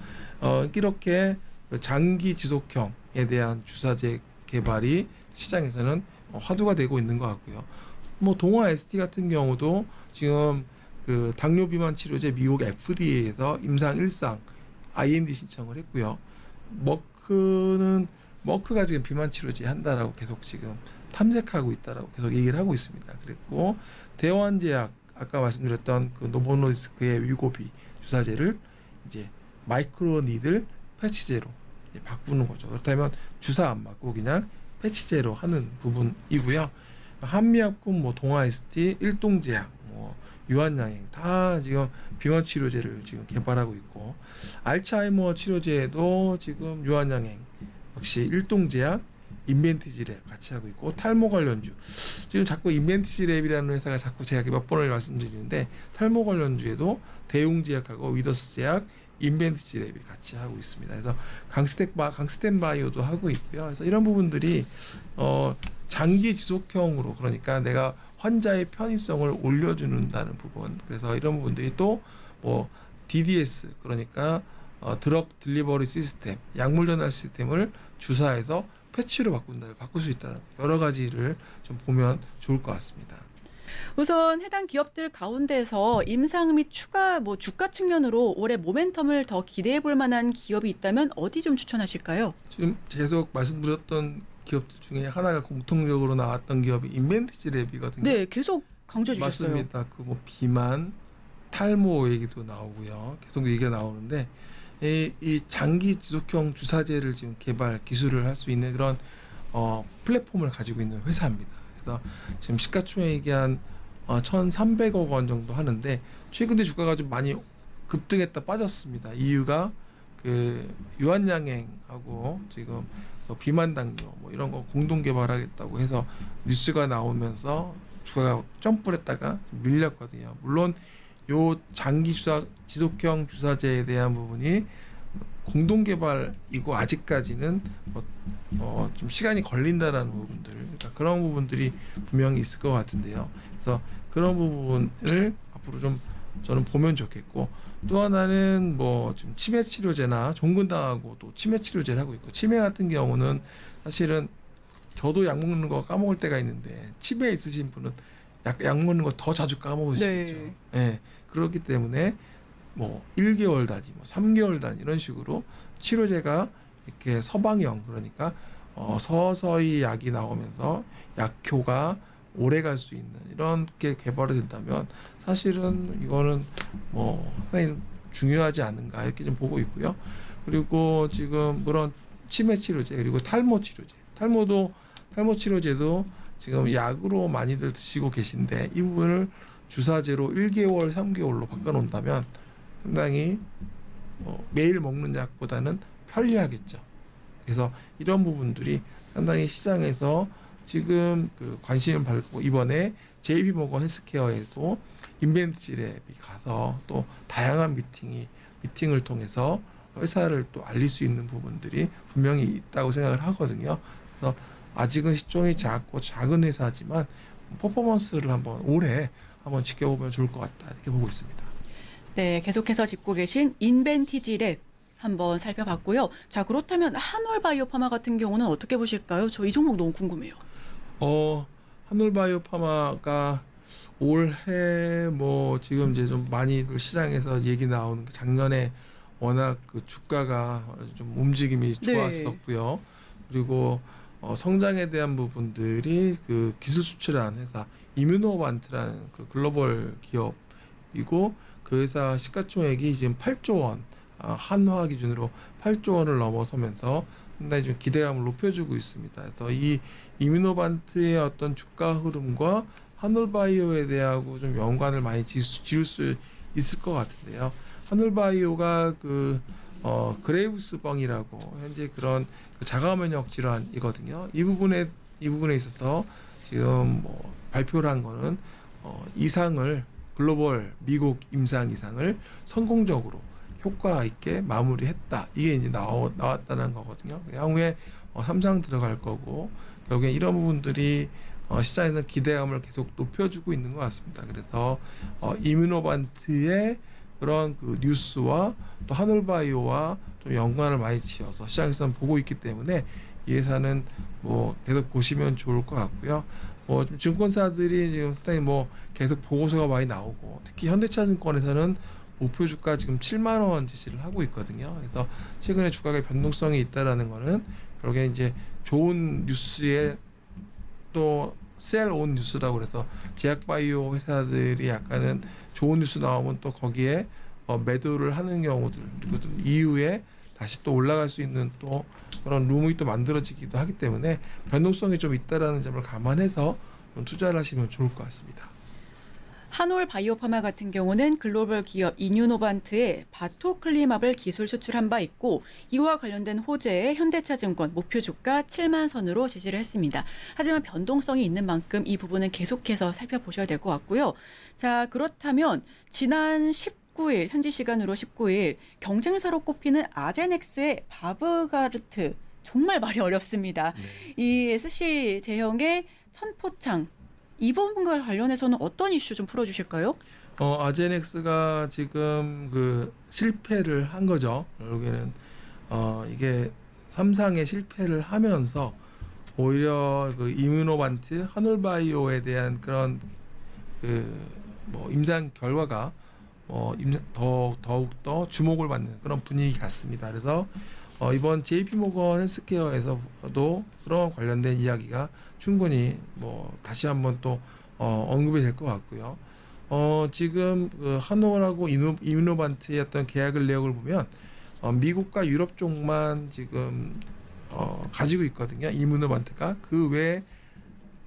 이렇게 장기 지속형에 대한 주사제 개발이 시장에서는 화두가 되고 있는 것 같고요. 동화 ST 같은 경우도 지금 그 당뇨 비만 치료제 미국 FDA에서 임상 1상 IND 신청을 했고요. 머크가 지금 비만 치료제 한다라고 계속 지금 탐색하고 있다라고 계속 얘기를 하고 있습니다. 그리고 대원제약 아까 말씀드렸던 그 노보노디스크의 위고비 주사제를 이제 마이크로니들 패치제로 이제 바꾸는 거죠. 그렇다면 주사 안 맞고 그냥 패치제로 하는 부분이고요. 한미약품, 동아 ST, 일동제약, 유한양행 다 지금 비만 치료제를 지금 개발하고 있고, 알츠하이머 치료제도 지금 유한양행 역시 일동제약, 인벤티지랩 같이 하고 있고, 탈모 관련주 지금 자꾸 인벤티지랩이라는 회사가 자꾸 제가 몇 번을 말씀드리는데 탈모 관련주에도 대웅제약하고 위더스제약, 인벤티지랩이 같이 하고 있습니다. 그래서 강스텐바이오도 하고 있고요. 그래서 이런 부분들이 장기 지속형으로, 그러니까 내가 환자의 편의성을 올려주는다는 부분, 그래서 이런 부분들이 또 DDS, 그러니까 드럭 딜리버리 시스템, 약물 전달 시스템을 주사해서 패치로 바꿀 수 있다는 여러 가지를 좀 보면 좋을 것 같습니다. 우선 해당 기업들 가운데서 임상 및 추가 주가 측면으로 올해 모멘텀을 더 기대해 볼 만한 기업이 있다면 어디 좀 추천하실까요? 지금 계속 말씀드렸던 기업들 중에 하나가 공통적으로 나왔던 기업이 인벤티지랩이거든요. 네, 계속 강조해 주셨어요. 맞습니다. 그 뭐 비만, 탈모 얘기도 나오고요. 계속 얘기가 나오는데 이 장기 지속형 주사제를 지금 개발 기술을 할 수 있는 그런 플랫폼을 가지고 있는 회사입니다. 그래서 지금 시가총액이 한 1,300억 원 정도 하는데 최근에 주가가 좀 많이 급등했다 빠졌습니다. 이유가 그 유한양행하고 지금 비만 당뇨 뭐 이런 거 공동 개발하겠다고 해서 뉴스가 나오면서 주가가 점프를 했다가 밀렸거든요. 물론 요 장기 지속형 주사제에 대한 부분이 공동 개발이고 아직까지는 좀 시간이 걸린다라는 부분들, 그러니까 그런 부분들이 분명히 있을 것 같은데요. 그래서 그런 부분을 앞으로 좀 저는 보면 좋겠고, 또 하나는 뭐 지금 치매 치료제나 종근당하고 또 치매 치료제를 하고 있고, 치매 같은 경우는 사실은 저도 약 먹는 거 까먹을 때가 있는데 치매 있으신 분은 약 먹는 거 더 자주 까먹으시겠죠. 네. 네. 그렇기 때문에 뭐 1개월 단위, 뭐 3개월 단위 이런 식으로 치료제가 이렇게 서방형, 그러니까 서서히 약이 나오면서 약효가 오래 갈 수 있는 이렇게 개발이 된다면 사실은 이거는 뭐 상당히 중요하지 않은가 이렇게 좀 보고 있고요. 그리고 지금 그런 치매 치료제 그리고 탈모 치료제, 탈모 치료제도 지금 약으로 많이들 드시고 계신데 이 부분을 주사제로 1개월, 3개월로 바꿔놓는다면 상당히 매일 먹는 약보다는 편리하겠죠. 그래서 이런 부분들이 상당히 시장에서 지금 그 관심을 받고, 이번에 JP모건 헬스케어에도 인벤트랩이 가서 또 다양한 미팅을 통해서 회사를 또 알릴 수 있는 부분들이 분명히 있다고 생각을 하거든요. 그래서 아직은 시총이 작고 작은 회사지만 퍼포먼스를 올해 한번 지켜보면 좋을 것 같다 이렇게 보고 있습니다. 네, 계속해서 짚고 계신 인벤티지랩 한번 살펴봤고요. 자, 그렇다면 한올바이오파마 같은 경우는 어떻게 보실까요? 저 이 종목 너무 궁금해요. 한올바이오파마가 올해 뭐 지금 이제 좀 많이들 시장에서 얘기 나오는 게 작년에 워낙 그 주가가 좀 움직임이 네. 좋았었고요. 그리고 성장에 대한 부분들이 그 기술 수출한 회사 이뮤노반트라는 그 글로벌 기업이고, 그 회사 시가총액이 지금 8조 원, 한화 기준으로 8조 원을 넘어서면서 상당히 좀 기대감을 높여주고 있습니다. 그래서 이 이뮤노반트의 어떤 주가 흐름과 한올바이오에 대하고 좀 연관을 많이 지을 수 있을 것 같은데요. 한올바이오가 그 그레이브스병이라고 현재 그런 그 자가 면역 질환이거든요. 이 부분에 있어서 지금 뭐 발표를 한 거는 이상을 글로벌 미국 임상 이상을 성공적으로 효과 있게 마무리했다. 이게 이제 나왔다는 거거든요. 향후에 3상 들어갈 거고, 결국에 이런 부분들이 시장에서 기대감을 계속 높여주고 있는 것 같습니다. 그래서 이뮤노반트의 그런 그 뉴스와 또 한올바이오와 좀 연관을 많이 지어서 시장에서는 보고 있기 때문에 이 회사는 뭐 계속 보시면 좋을 것 같고요. 뭐 좀 증권사들이 지금 상당히 뭐 계속 보고서가 많이 나오고, 특히 현대차증권에서는 목표 주가 지금 7만 원 제시를 하고 있거든요. 그래서 최근에 주가의 변동성이 있다라는 거는 결국에 이제 좋은 뉴스에 또 셀 온 뉴스라고 그래서 제약바이오 회사들이 약간은 좋은 뉴스 나오면 또 거기에 매도를 하는 경우들, 그리고 또 이후에 다시 또 올라갈 수 있는 또 그런 룸이 또 만들어지기도 하기 때문에 변동성이 좀 있다라는 점을 감안해서 좀 투자를 하시면 좋을 것 같습니다. 한올바이오파마 같은 경우는 글로벌 기업 이뮤노반트의 바토클리맙을 기술 수출한 바 있고, 이와 관련된 호재에 현대차증권 목표 주가 7만 선으로 제시를 했습니다. 하지만 변동성이 있는 만큼 이 부분은 계속해서 살펴보셔야 될 것 같고요. 자, 그렇다면 지난 19일 현지 시간으로 19일 경쟁사로 꼽히는 아제넥스의 바브가르트, 정말 말이 어렵습니다. 네. 이 SC 제형의 천포창, 이 부분과 관련해서는 어떤 이슈 좀 풀어주실까요? 아제넥스가 지금 그 실패를 한 거죠. 결국에는 이게 3상에 실패를 하면서 오히려 그 이뮤노반트, 한올바이오에 대한 그런 그 뭐 임상 결과가 더욱 더 주목을 받는 그런 분위기 같습니다. 그래서 이번 JP모건 헬스케어에서도 그런 관련된 이야기가 충분히 뭐 다시 한번 또 언급이 될 것 같고요. 지금 그 한올하고 이노반트의 어떤 계약 내역을 보면 미국과 유럽 쪽만 지금 가지고 있거든요. 이노반트가 그 외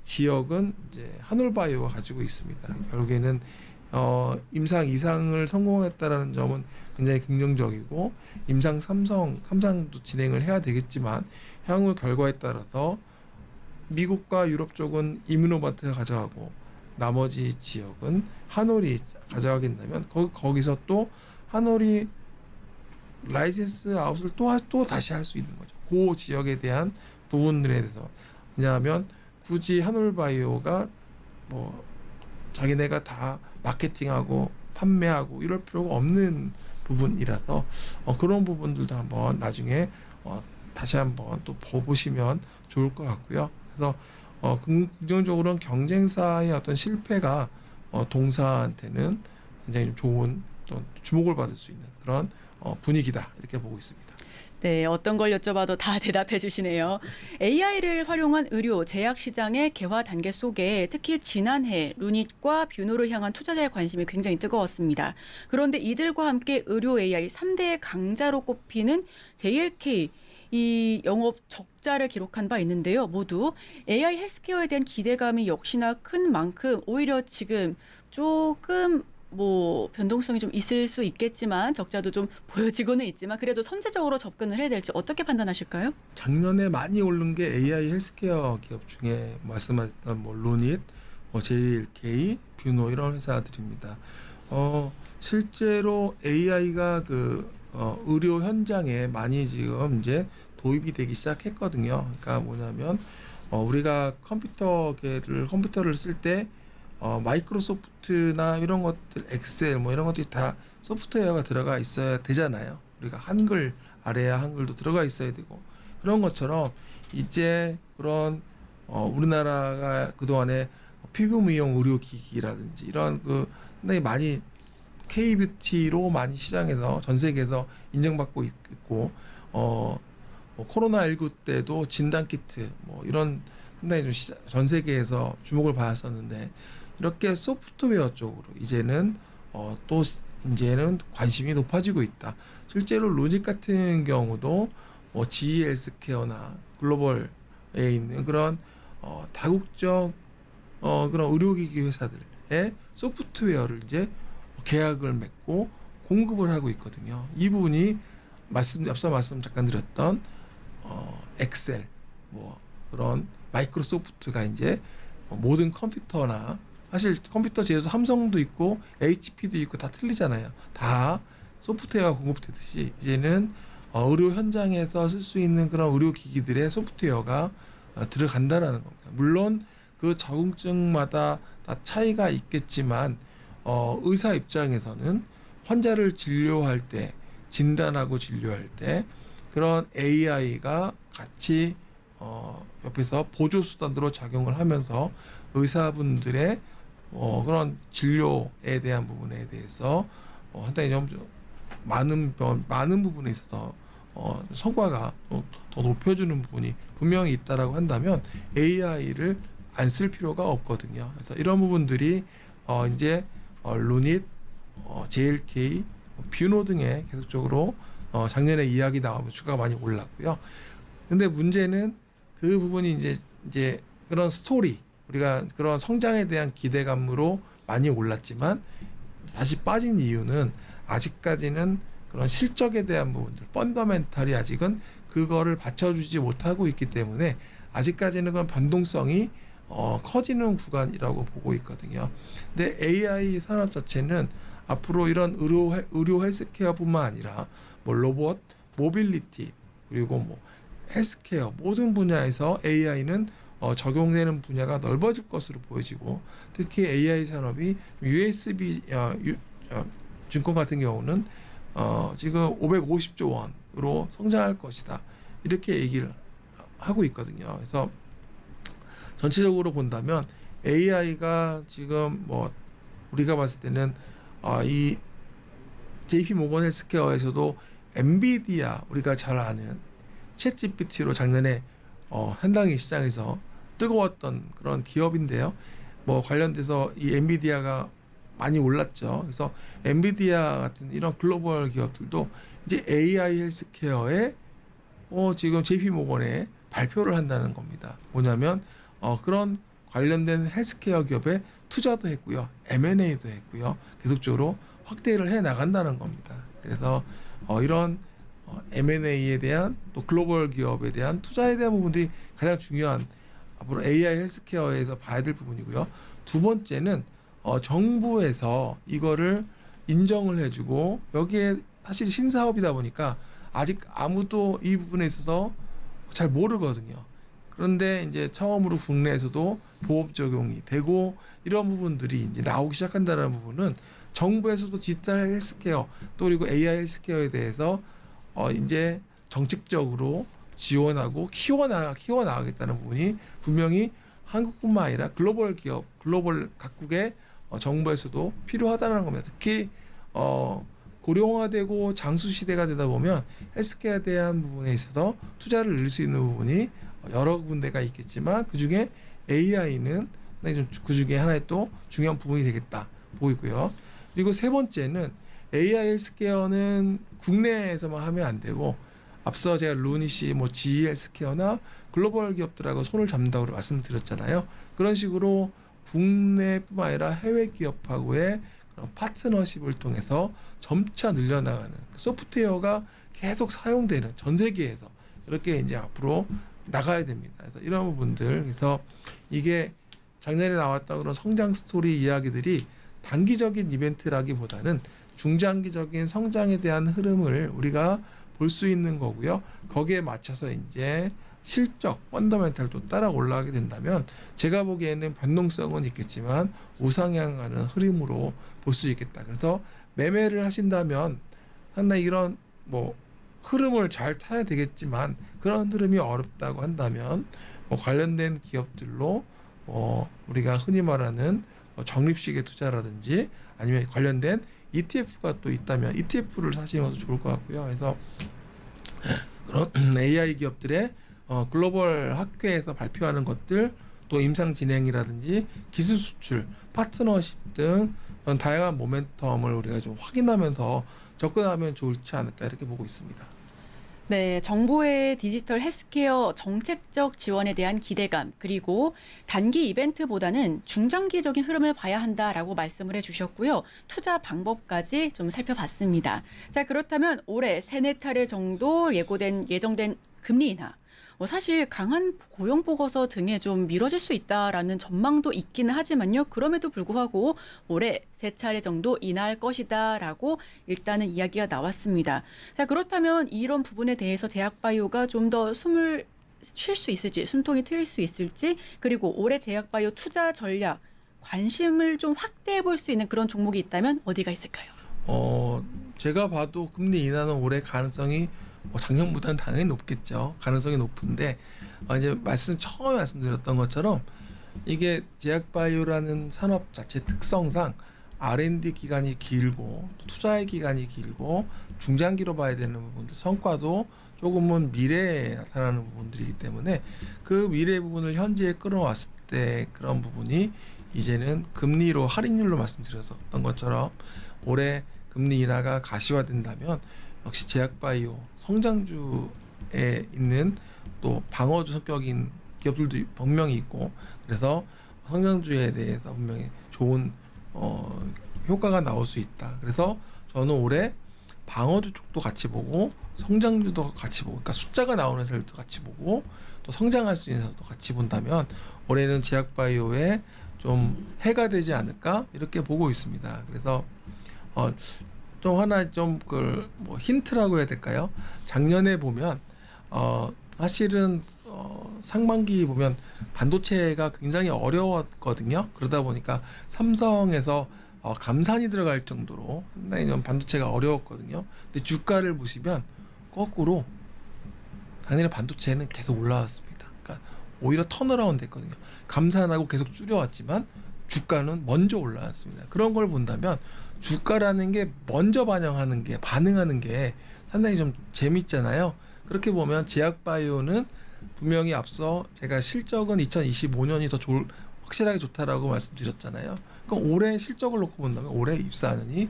지역은 이제 한올바이오가 가지고 있습니다. 결국에는 임상 2상을 성공했다라는 점은 굉장히 긍정적이고 임상 3상도 진행을 해야 되겠지만 향후 결과에 따라서 미국과 유럽 쪽은 이뮤노바트가 가져가고 나머지 지역은 한올이 가져가게 된다면 거기서 또 한올이 라이센스 아웃을 또 다시 할 수 있는 거죠. 그 지역에 대한 부분들에 대해서. 왜냐하면 굳이 한올바이오가 뭐 자기네가 다 마케팅하고 판매하고 이럴 필요가 없는 부분이라서 그런 부분들도 한번 나중에 다시 한번 또 보시면 좋을 것 같고요. 그래서 긍정적으로는 경쟁사의 어떤 실패가 동사한테는 굉장히 좀 좋은 또 주목을 받을 수 있는 그런 분위기다 이렇게 보고 있습니다. 네, 어떤 걸 여쭤봐도 다 대답해 주시네요. AI를 활용한 의료 제약 시장의 개화 단계 속에 특히 지난해 루닛과 뷰노를 향한 투자자의 관심이 굉장히 뜨거웠습니다. 그런데 이들과 함께 의료 AI 3대 강자로 꼽히는 JLK 이 영업 적자를 기록한 바 있는데요. 모두 AI 헬스케어에 대한 기대감이 역시나 큰 만큼 오히려 지금 조금 변동성이 좀 있을 수 있겠지만 적자도 좀 보여지고는 있지만 그래도 선제적으로 접근을 해야 될지 어떻게 판단하실까요? 작년에 많이 오른 게 AI 헬스케어 기업 중에 말씀하셨던 루닛, JLK, 뷰노 이런 회사들입니다. 실제로 AI가 의료 현장에 많이 지금 이제 도입이 되기 시작했거든요. 그러니까 뭐냐면 우리가 컴퓨터를 쓸 때 마이크로소프트나 이런 것들, 엑셀 이런 것들이 다 소프트웨어가 들어가 있어야 되잖아요. 우리가 한글 아래야 한글도 들어가 있어야 되고 그런 것처럼 이제 그런 우리나라가 그동안에 피부 미용 의료기기라든지 이런 상당히 많이 K뷰티로 많이 시장에서 전 세계에서 인정받고 있고 코로나19 때도 진단키트 이런 상당히 좀 전 세계에서 주목을 받았었는데 이렇게 소프트웨어 쪽으로 이제는 이제는 관심이 높아지고 있다. 실제로 로직 같은 경우도 GE 헬스케어나 글로벌에 있는 그런 다국적 그런 의료기기 회사들의 소프트웨어를 이제 계약을 맺고 공급을 하고 있거든요. 이 부분이 앞서 말씀 잠깐 드렸던 엑셀 그런 마이크로소프트가 이제 모든 컴퓨터나 사실 컴퓨터 제조사 삼성도 있고 HP도 있고 다 틀리잖아요. 다 소프트웨어가 공급되듯이 이제는 의료 현장에서 쓸 수 있는 그런 의료기기들의 소프트웨어가 들어간다라는 겁니다. 물론 그 적응증마다 다 차이가 있겠지만 의사 입장에서는 환자를 진료할 때 진단하고 진료할 때 그런 AI가 같이 옆에서 보조 수단으로 작용을 하면서 의사분들의 그런 진료에 대한 부분에 대해서 상당히 좀 많은 부분에 있어서 성과가 더 높여주는 부분이 분명히 있다라고 한다면 AI를 안 쓸 필요가 없거든요. 그래서 이런 부분들이 이제 루닛, JLK, 뷰노 등에 계속적으로 작년에 이야기 나오면 주가가 많이 올랐고요. 근데 문제는 그 부분이 이제 그런 스토리, 우리가 그런 성장에 대한 기대감으로 많이 올랐지만 다시 빠진 이유는 아직까지는 그런 실적에 대한 부분들, 펀더멘탈이 아직은 그거를 받쳐주지 못하고 있기 때문에 아직까지는 그런 변동성이 커지는 구간이라고 보고 있거든요. 근데 AI 산업 자체는 앞으로 이런 의료 헬스케어뿐만 아니라 로봇, 모빌리티 그리고 헬스케어 모든 분야에서 AI는 적용되는 분야가 넓어질 것으로 보여지고 특히 AI 산업이 USB 증권 같은 경우는 지금 550조 원으로 성장할 것이다 이렇게 얘기를 하고 있거든요. 그래서 전체적으로 본다면 AI가 지금 우리가 봤을 때는 이 JP 모건 헬스케어에서도 엔비디아 우리가 잘 아는 챗GPT로 작년에 상당히 시장에서 뜨거웠던 그런 기업인데요. 뭐 관련돼서 이 엔비디아가 많이 올랐죠. 그래서 엔비디아 같은 이런 글로벌 기업들도 이제 AI 헬스케어에 지금 JP 모건에 발표를 한다는 겁니다. 뭐냐면 그런 관련된 헬스케어 기업에 투자도 했고요, M&A도 했고요, 계속적으로 확대를 해 나간다는 겁니다. 그래서 이런 M&A에 대한 또 글로벌 기업에 대한 투자에 대한 부분들이 가장 중요한 앞으로 AI 헬스케어에서 봐야 될 부분이고요. 두 번째는 정부에서 이거를 인정을 해주고 여기에 사실 신사업이다 보니까 아직 아무도 이 부분에 있어서 잘 모르거든요. 그런데 이제 처음으로 국내에서도 보험 적용이 되고 이런 부분들이 이제 나오기 시작한다는 부분은 정부에서도 디지털 헬스케어 또 그리고 AI 헬스케어에 대해서 이제 정책적으로 지원하고 키워나가겠다는 부분이 분명히 한국뿐만 아니라 글로벌 기업, 글로벌 각국의 정부에서도 필요하다는 겁니다. 특히 고령화되고 장수 시대가 되다 보면 헬스케어에 대한 부분에 있어서 투자를 늘릴 수 있는 부분이 여러 군데가 있겠지만 그 중에 AI는 그 중에 하나의 또 중요한 부분이 되겠다 보고 있고요. 그리고 세 번째는 AI 헬스케어는 국내에서만 하면 안 되고 앞서 제가 루니시, GE 헬스케어나 글로벌 기업들하고 손을 잡는다고 말씀드렸잖아요. 그런 식으로 국내뿐만 아니라 해외 기업하고의 그런 파트너십을 통해서 점차 늘려나가는 소프트웨어가 계속 사용되는 전 세계에서 이렇게 이제 앞으로 나가야 됩니다. 그래서 이런 부분들, 그래서 이게 작년에 나왔던 그런 성장 스토리 이야기들이 단기적인 이벤트라기보다는 중장기적인 성장에 대한 흐름을 우리가 볼 수 있는 거고요. 거기에 맞춰서 이제 실적, 펀더멘탈도 따라 올라가게 된다면 제가 보기에는 변동성은 있겠지만 우상향하는 흐름으로 볼 수 있겠다. 그래서 매매를 하신다면 상당히 이런 흐름을 잘 타야 되겠지만 그런 흐름이 어렵다고 한다면 관련된 기업들로 우리가 흔히 말하는 적립식의 투자라든지 아니면 관련된 ETF가 또 있다면 ETF를 사시는 것도 좋을 것 같고요. 그래서 그런 AI 기업들의 글로벌 학회에서 발표하는 것들, 또 임상 진행이라든지 기술 수출, 파트너십 등 다양한 모멘텀을 우리가 좀 확인하면서 접근하면 좋지 않을까 이렇게 보고 있습니다. 네, 정부의 디지털 헬스케어 정책적 지원에 대한 기대감, 그리고 단기 이벤트보다는 중장기적인 흐름을 봐야 한다라고 말씀을 해주셨고요. 투자 방법까지 좀 살펴봤습니다. 자, 그렇다면 올해 3-4차례 정도 예정된 금리 인하, 사실 강한 고용 보고서 등에 좀 미뤄질 수 있다라는 전망도 있기는 하지만요. 그럼에도 불구하고 올해 3차례 정도 인하할 것이다라고 일단은 이야기가 나왔습니다. 자, 그렇다면 이런 부분에 대해서 제약바이오가 좀 더 숨을 쉴 수 있을지, 숨통이 트일 수 있을지, 그리고 올해 제약바이오 투자 전략 관심을 좀 확대해 볼 수 있는 그런 종목이 있다면 어디가 있을까요? 제가 봐도 금리 인하는 올해 가능성이 작년보다는 당연히 높겠죠. 가능성이 높은데 이제 처음에 말씀드렸던 것처럼 이게 제약바이오라는 산업 자체 특성상 R&D 기간이 길고 투자의 기간이 길고 중장기로 봐야 되는 부분들, 성과도 조금은 미래에 나타나는 부분들이기 때문에 그 미래 부분을 현재에 끌어왔을 때 그런 부분이 이제는 금리로 할인율로 말씀드렸던 것처럼 올해 금리 인하가 가시화된다면 역시 제약바이오 성장주에 있는 또 방어주 성격인 기업들도 분명히 있고, 그래서 성장주에 대해서 분명히 좋은 효과가 나올 수 있다. 그래서 저는 올해 방어주 쪽도 같이 보고 성장주도 같이 보고, 그러니까 숫자가 나오는 회사들도 같이 보고 또 성장할 수 있는 회사도 같이 본다면 올해는 제약바이오에 좀 해가 되지 않을까 이렇게 보고 있습니다. 그래서 좀 하나 좀 힌트라고 해야 될까요? 작년에 보면 사실은 상반기 보면 반도체가 굉장히 어려웠거든요. 그러다 보니까 삼성에서 감산이 들어갈 정도로 상당히 좀 반도체가 어려웠거든요. 근데 주가를 보시면 거꾸로 작년에 반도체는 계속 올라왔습니다. 그러니까 오히려 턴어라운드 됐거든요. 감산하고 계속 줄여왔지만 주가는 먼저 올라왔습니다. 그런 걸 본다면 주가라는 게 먼저 반응하는 게 상당히 좀 재밌잖아요. 그렇게 보면 제약바이오는 분명히 앞서 제가 실적은 2025년이 더 확실하게 좋다라고 말씀드렸잖아요. 그럼 올해 실적을 놓고 본다면 올해 입사하느니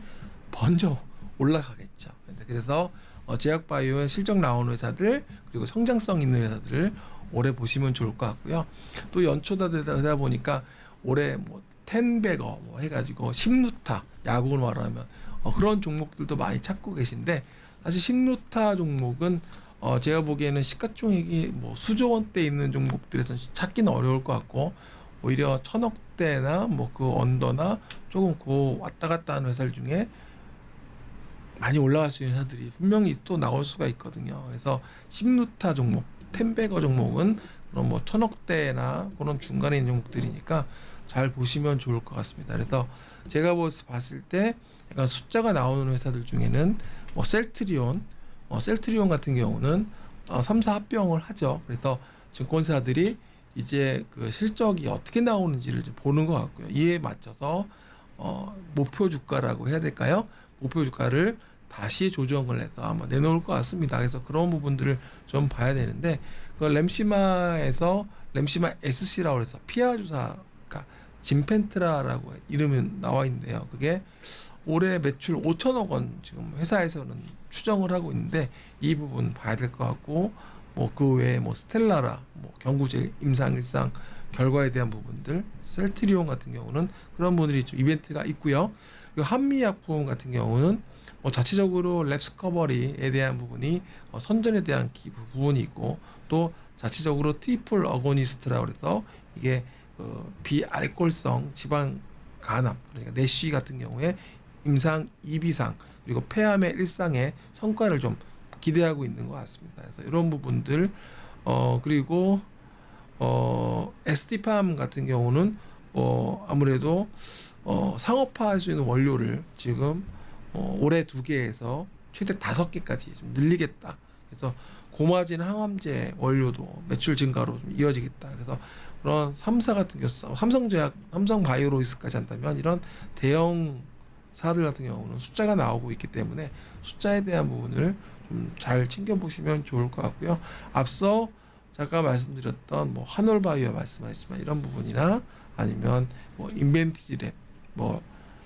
먼저 올라가겠죠. 그래서 제약바이오의 실적 나오는 회사들 그리고 성장성 있는 회사들을 올해 보시면 좋을 것 같고요. 또 연초다 되다 보니까 올해 뭐 텐베거 뭐 해가지고 심루타 야구로 말하면 그런 종목들도 많이 찾고 계신데 사실 심루타 종목은 제가 보기에는 시가총액이 뭐 수조 원대 있는 종목들에서 찾기는 어려울 것 같고 오히려 천억대나 뭐 그 언더나 조금 그 왔다 갔다 하는 회사 중에 많이 올라갈 수 있는 회사들이 분명히 또 나올 수가 있거든요. 그래서 심루타 종목, 텐베거 종목은 그런 뭐 천억대나 그런 중간에 있는 종목들이니까 잘 보시면 좋을 것 같습니다. 그래서 제가 봤을 때 약간 숫자가 나오는 회사들 중에는 뭐 셀트리온 같은 경우는 3사 합병을 하죠. 그래서 증권사들이 이제 그 실적이 어떻게 나오는지를 좀 보는 것 같고요. 이에 맞춰서 목표 주가라고 해야 될까요? 목표 주가를 다시 조정을 해서 아마 내놓을 것 같습니다. 그래서 그런 부분들을 좀 봐야 되는데 그 램시마에서 램시마 SC라고 해서 피아 주사가 진펜트라라고 이름이 나와 있는데요. 그게 올해 매출 5천억 원 지금 회사에서는 추정을 하고 있는데 이 부분 봐야 될 것 같고 뭐 그 외에 뭐 스텔라라, 뭐 경구제 임상일상 결과에 대한 부분들, 셀트리온 같은 경우는 그런 부분들이 좀 이벤트가 있고요. 그리고 한미약품 같은 경우는 뭐 자체적으로 랩스커버리에 대한 부분이 선전에 대한 부분이 있고 또 자체적으로 트리플 어고니스트라고 해서 이게 비알코올성 지방 간암 그러니까 내쉬 같은 경우에 임상 2비상 그리고 폐암의 1상의 성과를 좀 기대하고 있는 것 같습니다. 그래서 이런 부분들 그리고 SD팜 같은 경우는 아무래도 상업화할 수 있는 원료를 지금 올해 2개에서 최대 5개까지 좀 늘리겠다. 그래서 고마진 항암제 원료도 매출 증가로 좀 이어지겠다. 그래서 그런 3사 같은 경우 삼성제약, 삼성바이오로직스까지 한다면 이런 대형 사들 같은 경우는 숫자가 나오고 있기 때문에 숫자에 대한 부분을 좀 잘 챙겨보시면 좋을 것 같고요. 앞서 잠깐 말씀드렸던 뭐 한올바이오 말씀하셨지만 이런 부분이나 아니면 뭐 인벤티지랩, 뭐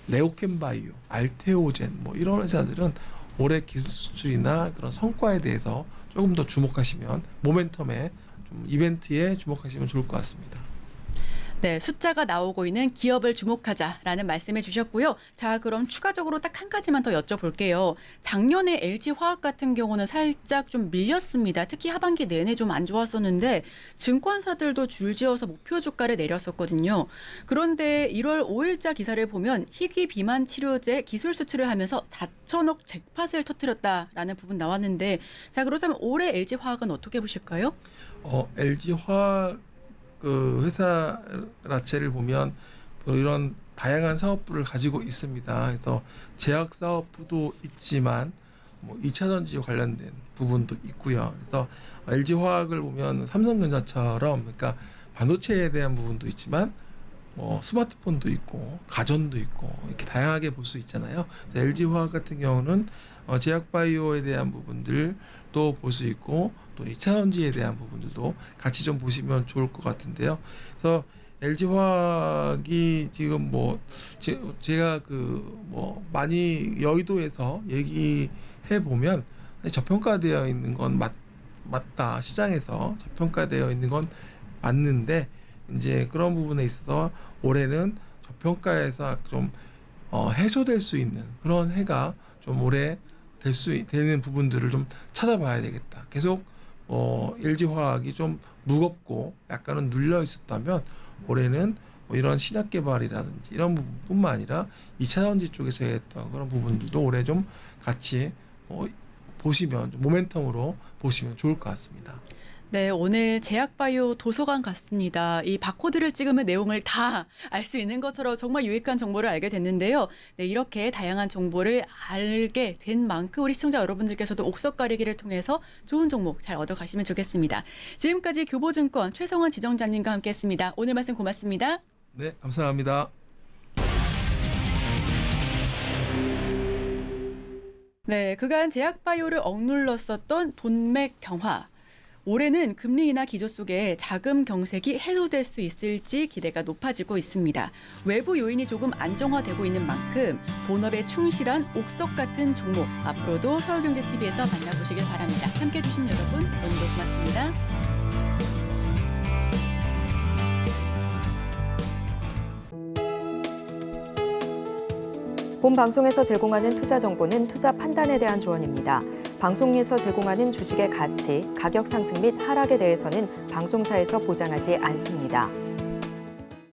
레오켄바이오, 알테오젠 뭐 이런 회사들은 올해 기술이나 그런 성과에 대해서 조금 더 주목하시면 모멘텀에 좀 이벤트에 주목하시면 좋을 것 같습니다. 네, 숫자가 나오고 있는 기업을 주목하자라는 말씀해 주셨고요. 자, 그럼 추가적으로 딱 한 가지만 더 여쭤볼게요. 작년에 LG화학 같은 경우는 살짝 좀 밀렸습니다. 특히 하반기 내내 좀 안 좋았었는데 증권사들도 줄지어서 목표 주가를 내렸었거든요. 그런데 1월 5일자 기사를 보면 희귀 비만 치료제 기술 수출을 하면서 4천억 잭팟을 터뜨렸다라는 부분 나왔는데 자, 그렇다면 올해 LG화학은 어떻게 보실까요? LG화학 그 회사 자체를 보면 뭐 이런 다양한 사업부를 가지고 있습니다. 그래서 제약 사업부도 있지만 뭐 2차 전지 관련된 부분도 있고요. 그래서 LG화학을 보면 삼성전자처럼 그러니까 반도체에 대한 부분도 있지만 뭐 스마트폰도 있고 가전도 있고 이렇게 다양하게 볼 수 있잖아요. 그래서 LG화학 같은 경우는 제약바이오에 대한 부분들도 볼 수 있고 또 2차 전지에 대한 부분들도 같이 좀 보시면 좋을 것 같은데요. 그래서 LG화학이 지금 뭐 제가 그 뭐 많이 여의도에서 얘기해 보면 저평가되어 있는 건 맞다. 시장에서 저평가되어 있는 건 맞는데 이제 그런 부분에 있어서 올해는 저평가에서 좀 해소될 수 있는 그런 해가 좀 올해 되는 부분들을 좀 찾아봐야 되겠다. 계속 LG화학이 좀 무겁고 약간은 눌려 있었다면 올해는 뭐 이런 신약 개발이라든지 이런 부분뿐만 아니라 2차 전지 쪽에서 했던 그런 부분들도 올해 좀 같이 보시면 좀 모멘텀으로 보시면 좋을 것 같습니다. 네, 오늘 제약바이오 도서관 갔습니다. 이 바코드를 찍으면 내용을 다 알 수 있는 것처럼 정말 유익한 정보를 알게 됐는데요. 네, 이렇게 다양한 정보를 알게 된 만큼 우리 시청자 여러분들께서도 옥석 가리기를 통해서 좋은 종목 잘 얻어가시면 좋겠습니다. 지금까지 교보증권 최성원 지정장님과 함께했습니다. 오늘 말씀 고맙습니다. 네, 감사합니다. 네, 그간 제약바이오를 억눌렀었던 돈맥 경화. 올해는 금리 인하 기조 속에 자금 경색이 해소될 수 있을지 기대가 높아지고 있습니다. 외부 요인이 조금 안정화되고 있는 만큼 본업에 충실한 옥석 같은 종목 앞으로도 서울경제TV에서 만나보시길 바랍니다. 함께해 주신 여러분 오늘도 고맙습니다. 본 방송에서 제공하는 투자 정보는 투자 판단에 대한 조언입니다. 방송에서 제공하는 주식의 가치, 가격 상승 및 하락에 대해서는 방송사에서 보장하지 않습니다.